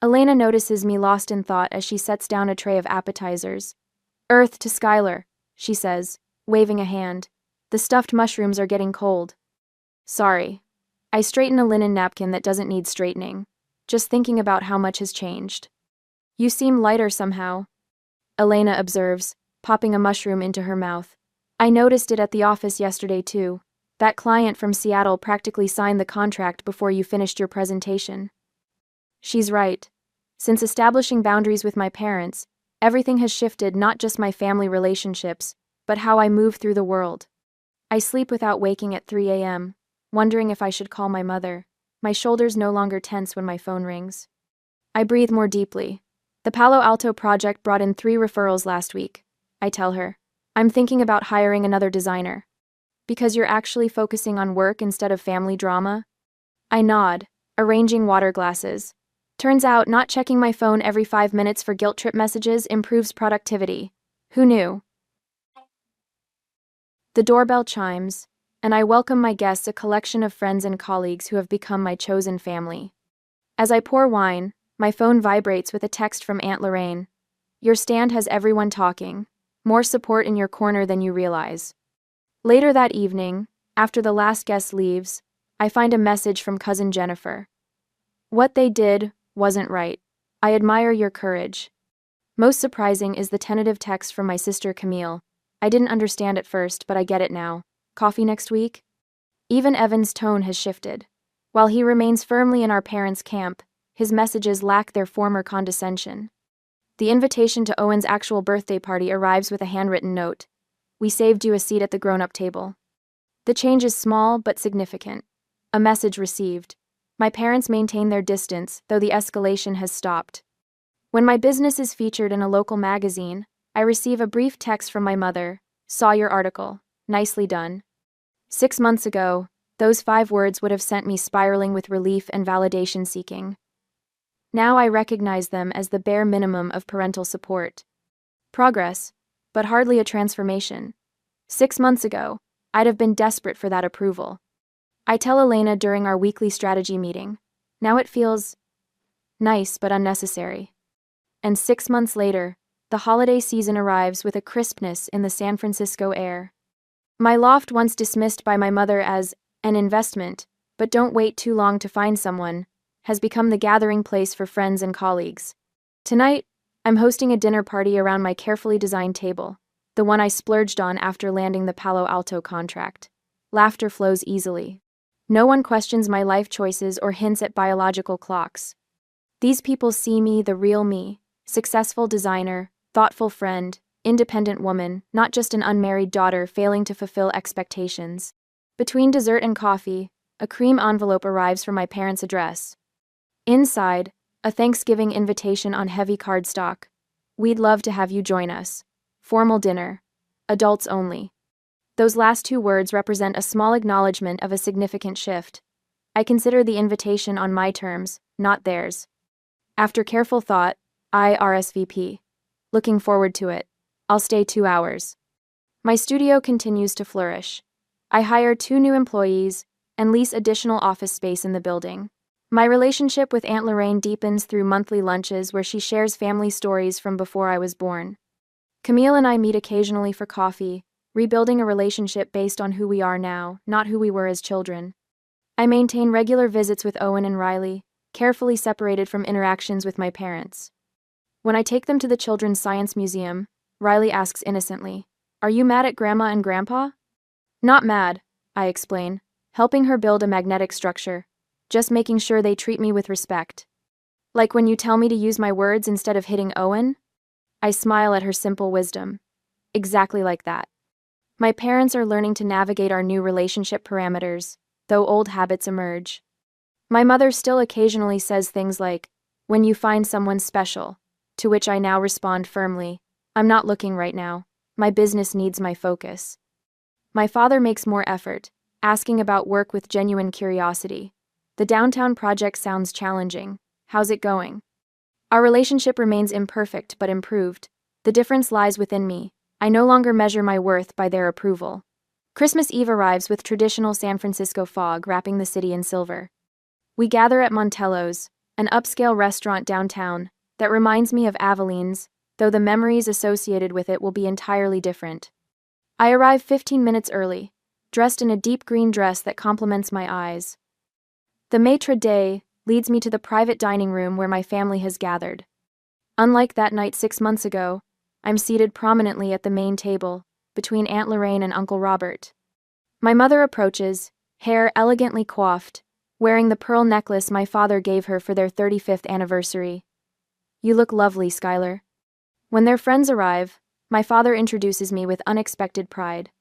Elena notices me lost in thought as she sets down a tray of appetizers. Earth to Skylar, she says, waving a hand. The stuffed mushrooms are getting cold. Sorry. I straighten a linen napkin that doesn't need straightening, just thinking about how much has changed. You seem lighter somehow, Elena observes, popping a mushroom into her mouth. I noticed it at the office yesterday too. That client from Seattle practically signed the contract before you finished your presentation. She's right. Since establishing boundaries with my parents, everything has shifted, not just my family relationships, but how I move through the world. I sleep without waking at 3 a.m., wondering if I should call my mother. My shoulders no longer tense when my phone rings. I breathe more deeply. The Palo Alto project brought in 3 referrals last week. I tell her. I'm thinking about hiring another designer. Because you're actually focusing on work instead of family drama? I nod, arranging water glasses. Turns out not checking my phone every 5 minutes for guilt trip messages improves productivity. Who knew? The doorbell chimes, and I welcome my guests, a collection of friends and colleagues who have become my chosen family. As I pour wine, my phone vibrates with a text from Aunt Lorraine. Your stand has everyone talking. More support in your corner than you realize. Later that evening, after the last guest leaves, I find a message from cousin Jennifer. What they did wasn't right. I admire your courage. Most surprising is the tentative text from my sister Camille. I didn't understand at first, but I get it now. Coffee next week? Even Evan's tone has shifted. While he remains firmly in our parents' camp, his messages lack their former condescension. The invitation to Owen's actual birthday party arrives with a handwritten note. We saved you a seat at the grown-up table. The change is small but significant. A message received. My parents maintain their distance, though the escalation has stopped. When my business is featured in a local magazine, I receive a brief text from my mother: "Saw your article. Nicely done." 6 months ago, those 5 words would have sent me spiraling with relief and validation seeking. Now I recognize them as the bare minimum of parental support. Progress, but hardly a transformation. 6 months ago, I'd have been desperate for that approval. I tell Elena during our weekly strategy meeting. Now it feels nice but unnecessary. And 6 months later, the holiday season arrives with a crispness in the San Francisco air. My loft, once dismissed by my mother as an investment, but don't wait too long to find someone, has become the gathering place for friends and colleagues. Tonight, I'm hosting a dinner party around my carefully designed table, the one I splurged on after landing the Palo Alto contract. Laughter flows easily. No one questions my life choices or hints at biological clocks. These people see me, the real me, successful designer, thoughtful friend, independent woman, not just an unmarried daughter failing to fulfill expectations. Between dessert and coffee, a cream envelope arrives from my parents' address. Inside, a Thanksgiving invitation on heavy cardstock. "We'd love to have you join us. Formal dinner. Adults only." Those last 2 words represent a small acknowledgement of a significant shift. I consider the invitation on my terms, not theirs. After careful thought, I RSVP. Looking forward to it. I'll stay 2 hours. My studio continues to flourish. I hire 2 new employees and lease additional office space in the building. My relationship with Aunt Lorraine deepens through monthly lunches where she shares family stories from before I was born. Camille and I meet occasionally for coffee, rebuilding a relationship based on who we are now, not who we were as children. I maintain regular visits with Owen and Riley, carefully separated from interactions with my parents. When I take them to the Children's Science Museum, Riley asks innocently, "Are you mad at Grandma and Grandpa?" "Not mad," I explain, helping her build a magnetic structure, just making sure they treat me with respect. "Like when you tell me to use my words instead of hitting Owen?" I smile at her simple wisdom. Exactly like that. My parents are learning to navigate our new relationship parameters, though old habits emerge. My mother still occasionally says things like, "When you find someone special," to which I now respond firmly, "I'm not looking right now. My business needs my focus." My father makes more effort, asking about work with genuine curiosity. "The downtown project sounds challenging. How's it going?" Our relationship remains imperfect but improved. The difference lies within me. I no longer measure my worth by their approval. Christmas Eve arrives with traditional San Francisco fog wrapping the city in silver. We gather at Montello's, an upscale restaurant downtown that reminds me of Avelines, though the memories associated with it will be entirely different. I arrive 15 minutes early, dressed in a deep green dress that complements my eyes. The maitre d' leads me to the private dining room where my family has gathered. Unlike that night 6 months ago, I'm seated prominently at the main table, between Aunt Lorraine and Uncle Robert. My mother approaches, hair elegantly coiffed, wearing the pearl necklace my father gave her for their 35th anniversary. "You look lovely, Skylar." When their friends arrive, my father introduces me with unexpected pride.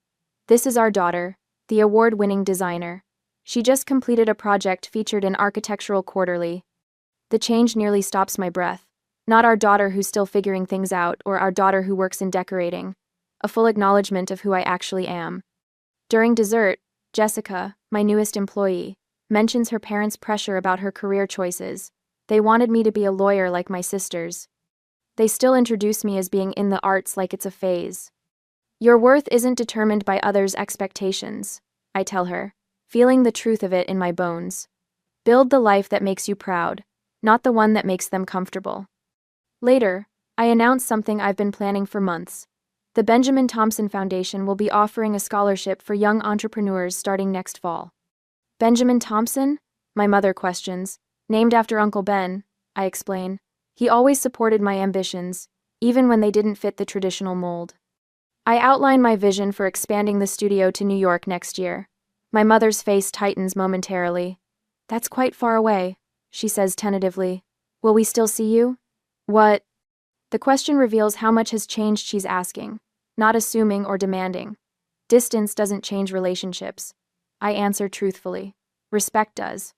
"This is our daughter, the award-winning designer. She just completed a project featured in Architectural Quarterly." The change nearly stops my breath. Not our daughter who's still figuring things out, or our daughter who works in decorating. A full acknowledgement of who I actually am. During dessert, Jessica, my newest employee, mentions her parents' pressure about her career choices. They wanted me to be a lawyer like my sisters. They still introduce me as being in the arts like it's a phase. "Your worth isn't determined by others' expectations," I tell her, feeling the truth of it in my bones. "Build the life that makes you proud, not the one that makes them comfortable." Later, I announce something I've been planning for months. The Benjamin Thompson Foundation will be offering a scholarship for young entrepreneurs starting next fall. "Benjamin Thompson?" my mother questions. "Named after Uncle Ben," I explain. "He always supported my ambitions, even when they didn't fit the traditional mold." I outline my vision for expanding the studio to New York next year. My mother's face tightens momentarily. "That's quite far away," she says tentatively. "Will we still see you?" "What?" The question reveals how much has changed she's asking, not assuming or demanding. Distance doesn't change relationships. I answer truthfully. Respect does.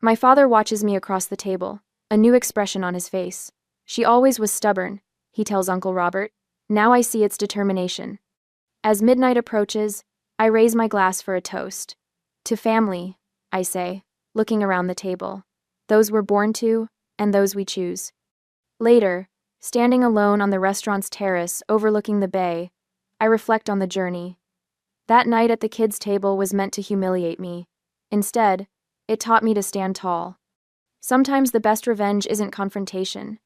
My father watches me across the table, a new expression on his face. She always was stubborn, he tells Uncle Robert. Now I see its determination. As midnight approaches, I raise my glass for a toast. To family, I say, looking around the table. Those we're born to, and those we choose. Later, standing alone on the restaurant's terrace overlooking the bay, I reflect on the journey. That night at the kids' table was meant to humiliate me. Instead, it taught me to stand tall. Sometimes the best revenge isn't confrontation.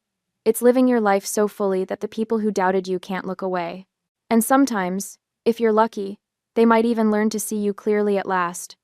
It's living your life so fully that the people who doubted you can't look away. And sometimes, if you're lucky, they might even learn to see you clearly at last.